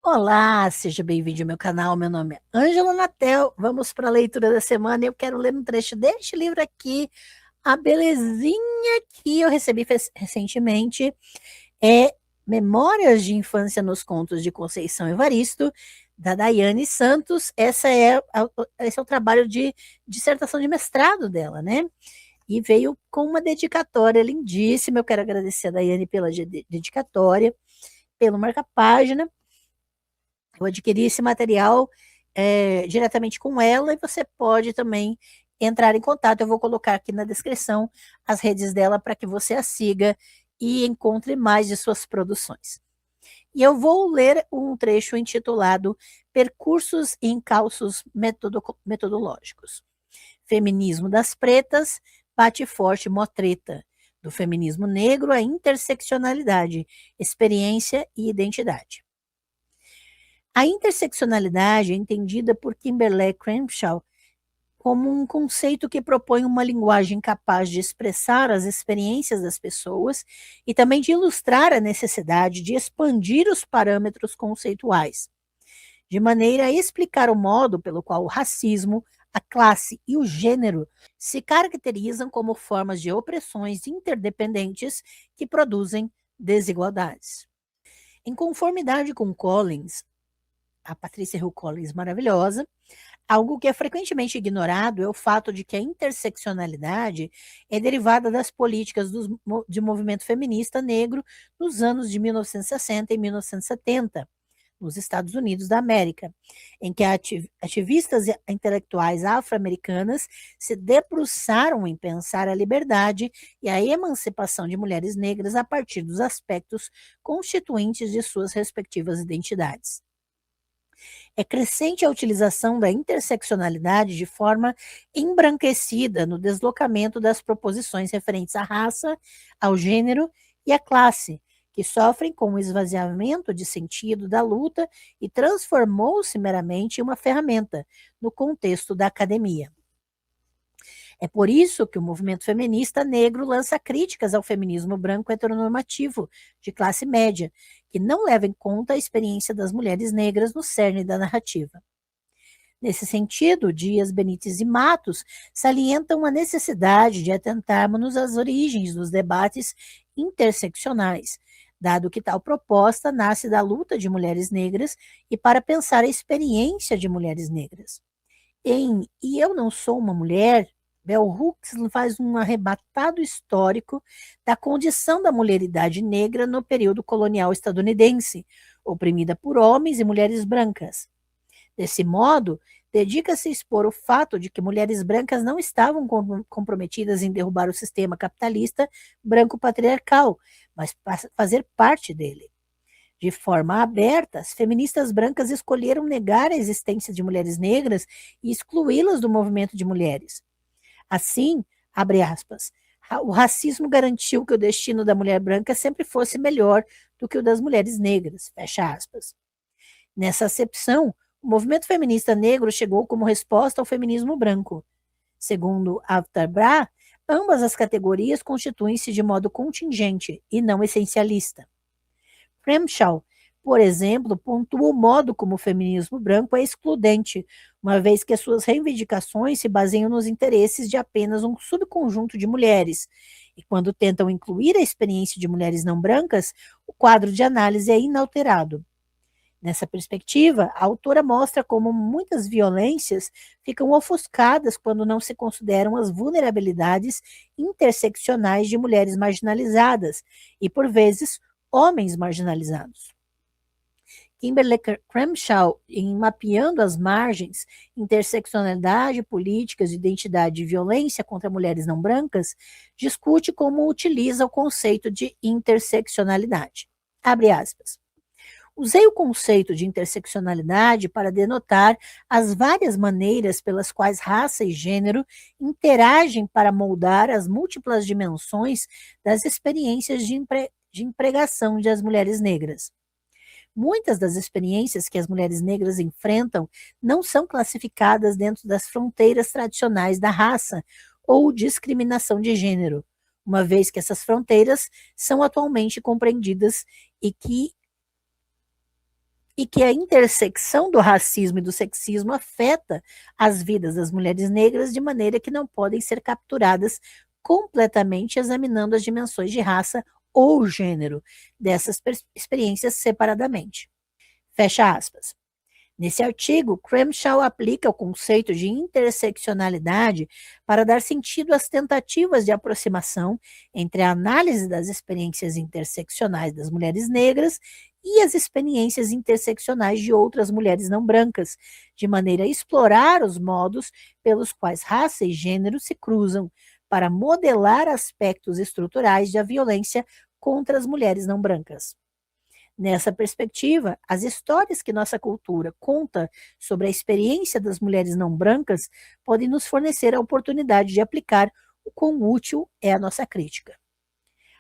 Olá, seja bem-vindo ao meu canal. Meu nome é Ângela Natel. Vamos para a leitura da semana. Eu quero ler um trecho deste livro aqui, a belezinha que eu recebi recentemente. É Memórias de Infância nos Contos de Conceição Evaristo, da Daiane Santos. Esse é o trabalho de dissertação de mestrado dela, né? E veio com uma dedicatória lindíssima. Eu quero agradecer a Daiane pela dedicatória, pelo marca-página. Eu adquiri esse material diretamente com ela e você pode também entrar em contato. Eu vou colocar aqui na descrição as redes dela para que você a siga e encontre mais de suas produções. E eu vou ler um trecho intitulado Percursos e Encalços Metodológicos. Feminismo das Pretas, bate forte motreta. Do feminismo negro à interseccionalidade, experiência e identidade. A interseccionalidade é entendida por Kimberlé Crenshaw como um conceito que propõe uma linguagem capaz de expressar as experiências das pessoas e também de ilustrar a necessidade de expandir os parâmetros conceituais, de maneira a explicar o modo pelo qual o racismo, a classe e o gênero se caracterizam como formas de opressões interdependentes que produzem desigualdades. Em conformidade com Collins, a Patrícia Hill Collins maravilhosa, algo que é frequentemente ignorado é o fato de que a interseccionalidade é derivada das políticas de movimento feminista negro nos anos de 1960 e 1970, nos Estados Unidos da América, em que ativistas intelectuais afro-americanas se debruçaram em pensar a liberdade e a emancipação de mulheres negras a partir dos aspectos constituintes de suas respectivas identidades. É crescente a utilização da interseccionalidade de forma embranquecida no deslocamento das proposições referentes à raça, ao gênero e à classe, que sofrem com o esvaziamento de sentido da luta e transformou-se meramente em uma ferramenta no contexto da academia. É por isso que o movimento feminista negro lança críticas ao feminismo branco heteronormativo de classe média, que não leva em conta a experiência das mulheres negras no cerne da narrativa. Nesse sentido, Dias, Benítez e Matos salientam a necessidade de atentarmos às origens dos debates interseccionais, dado que tal proposta nasce da luta de mulheres negras e para pensar a experiência de mulheres negras. Em E Eu Não Sou uma Mulher, Bell Hooks faz um arrebatado histórico da condição da mulheridade negra no período colonial estadunidense, oprimida por homens e mulheres brancas. Desse modo, dedica-se a expor o fato de que mulheres brancas não estavam comprometidas em derrubar o sistema capitalista branco patriarcal, mas fazer parte dele. De forma aberta, as feministas brancas escolheram negar a existência de mulheres negras e excluí-las do movimento de mulheres. Assim, abre aspas, o racismo garantiu que o destino da mulher branca sempre fosse melhor do que o das mulheres negras, fecha aspas. Nessa acepção, o movimento feminista negro chegou como resposta ao feminismo branco. Segundo Avtar Bra, ambas as categorias constituem-se de modo contingente e não essencialista. Crenshaw, por exemplo, pontua o modo como o feminismo branco é excludente, uma vez que as suas reivindicações se baseiam nos interesses de apenas um subconjunto de mulheres. E quando tentam incluir a experiência de mulheres não brancas, o quadro de análise é inalterado. Nessa perspectiva, a autora mostra como muitas violências ficam ofuscadas quando não se consideram as vulnerabilidades interseccionais de mulheres marginalizadas e, por vezes, homens marginalizados. Kimberlé Crenshaw, em Mapeando as Margens, Interseccionalidade, Políticas, Identidade e Violência contra Mulheres Não Brancas, discute como utiliza o conceito de interseccionalidade. Abre aspas. Usei o conceito de interseccionalidade para denotar as várias maneiras pelas quais raça e gênero interagem para moldar as múltiplas dimensões das experiências de empregação das mulheres negras. Muitas das experiências que as mulheres negras enfrentam não são classificadas dentro das fronteiras tradicionais da raça ou discriminação de gênero, uma vez que essas fronteiras são atualmente compreendidas e que e que a intersecção do racismo e do sexismo afeta as vidas das mulheres negras de maneira que não podem ser capturadas completamente examinando as dimensões de raça ou gênero dessas experiências separadamente. Fecha aspas. Nesse artigo, Cramshaw aplica o conceito de interseccionalidade para dar sentido às tentativas de aproximação entre a análise das experiências interseccionais das mulheres negras e as experiências interseccionais de outras mulheres não brancas, de maneira a explorar os modos pelos quais raça e gênero se cruzam para modelar aspectos estruturais da violência contra as mulheres não brancas. Nessa perspectiva, as histórias que nossa cultura conta sobre a experiência das mulheres não brancas podem nos fornecer a oportunidade de aplicar o quão útil é a nossa crítica.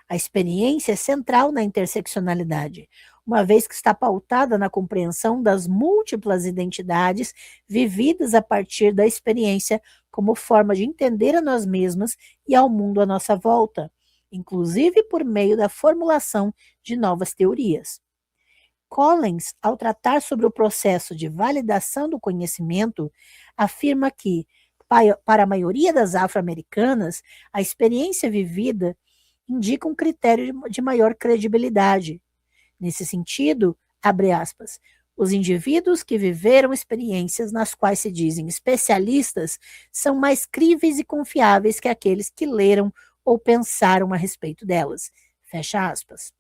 A experiência é central na interseccionalidade, uma vez que está pautada na compreensão das múltiplas identidades vividas a partir da experiência como forma de entender a nós mesmas e ao mundo à nossa volta, inclusive por meio da formulação de novas teorias. Collins, ao tratar sobre o processo de validação do conhecimento, afirma que, para a maioria das afro-americanas, a experiência vivida indica um critério de maior credibilidade. Nesse sentido, abre aspas, os indivíduos que viveram experiências nas quais se dizem especialistas são mais críveis e confiáveis que aqueles que leram ou pensaram a respeito delas. Fecha aspas.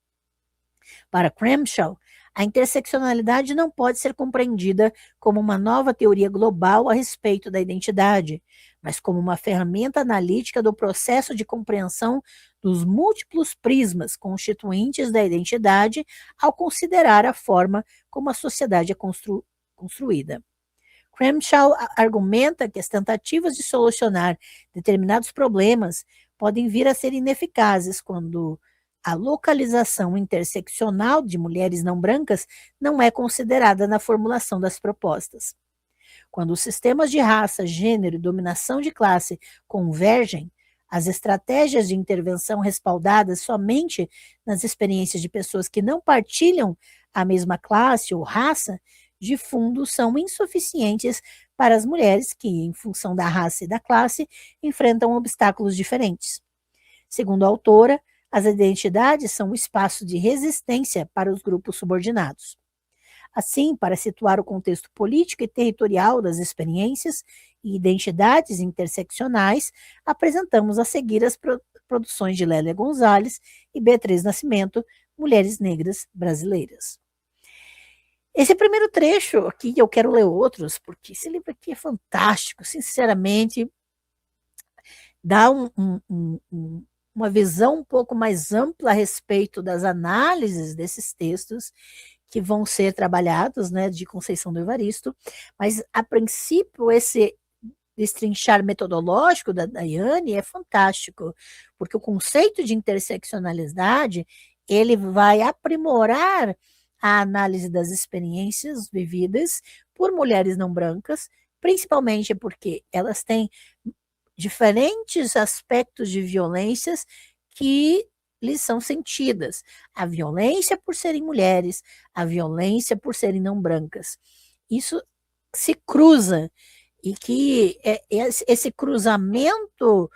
Para Cramshaw, a interseccionalidade não pode ser compreendida como uma nova teoria global a respeito da identidade, mas como uma ferramenta analítica do processo de compreensão dos múltiplos prismas constituintes da identidade ao considerar a forma como a sociedade é construída. Cramshaw argumenta que as tentativas de solucionar determinados problemas podem vir a ser ineficazes quando a localização interseccional de mulheres não brancas não é considerada na formulação das propostas. Quando os sistemas de raça, gênero e dominação de classe convergem, as estratégias de intervenção respaldadas somente nas experiências de pessoas que não partilham a mesma classe ou raça, de fundo, são insuficientes para as mulheres que, em função da raça e da classe, enfrentam obstáculos diferentes. Segundo a autora, as identidades são um espaço de resistência para os grupos subordinados. Assim, para situar o contexto político e territorial das experiências e identidades interseccionais, apresentamos a seguir as produções de Lélia Gonzalez e Beatriz Nascimento, Mulheres Negras Brasileiras. Esse primeiro trecho aqui, eu quero ler outros, porque esse livro aqui é fantástico, sinceramente, dá uma visão um pouco mais ampla a respeito das análises desses textos que vão ser trabalhados, né, de Conceição do Evaristo, mas, a princípio, esse destrinchar metodológico da Daiane é fantástico, porque o conceito de interseccionalidade, ele vai aprimorar a análise das experiências vividas por mulheres não brancas, principalmente porque elas têm diferentes aspectos de violências que lhes são sentidas. A violência por serem mulheres, a violência por serem não brancas. Isso se cruza, e que esse cruzamento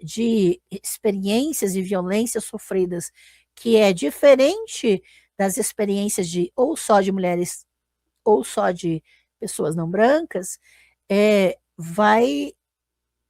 de experiências e violências sofridas, que é diferente das experiências de ou só de mulheres ou só de pessoas não brancas, vai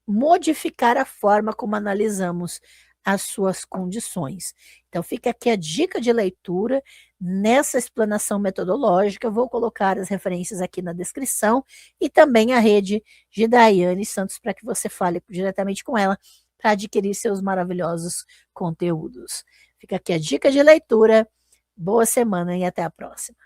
modificar a forma como analisamos as suas condições. Então, fica aqui a dica de leitura nessa explanação metodológica. Eu vou colocar as referências aqui na descrição e também a rede de Daiane Santos para que você fale diretamente com ela para adquirir seus maravilhosos conteúdos. Fica aqui a dica de leitura. Boa semana e até a próxima.